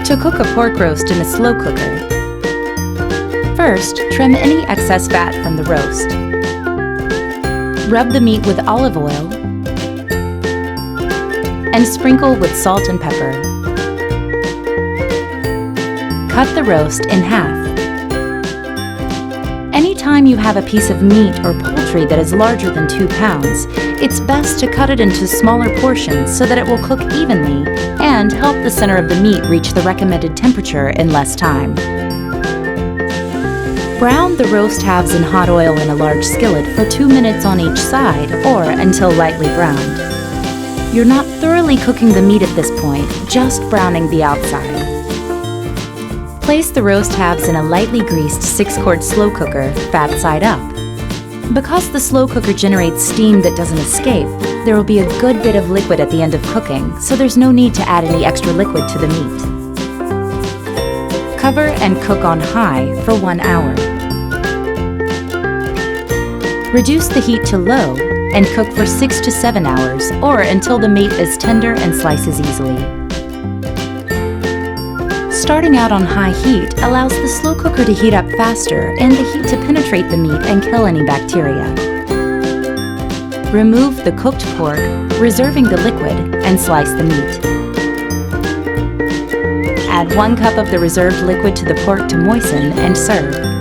To cook a pork roast in a slow cooker, first, trim any excess fat from the roast. Rub the meat with olive oil and sprinkle with salt and pepper. Cut the roast in half. Anytime you have a piece of meat or poultry that is larger than 2 pounds, it's best to cut it into smaller portions so that it will cook evenly and help the center of the meat reach the recommended temperature in less time. Brown the roast halves in hot oil in a large skillet for 2 minutes on each side or until lightly browned. You're not thoroughly cooking the meat at this point, just browning the outside. Place the roast halves in a lightly greased 6-quart slow cooker, fat side up. Because the slow cooker generates steam that doesn't escape, there will be a good bit of liquid at the end of cooking, so there's no need to add any extra liquid to the meat. Cover and cook on high for 1 hour. Reduce the heat to low and cook for 6 to 7 hours or until the meat is tender and slices easily. Starting out on high heat allows the slow cooker to heat up faster and the heat to penetrate the meat and kill any bacteria. Remove the cooked pork, reserving the liquid, and slice the meat. Add 1 cup of the reserved liquid to the pork to moisten and serve.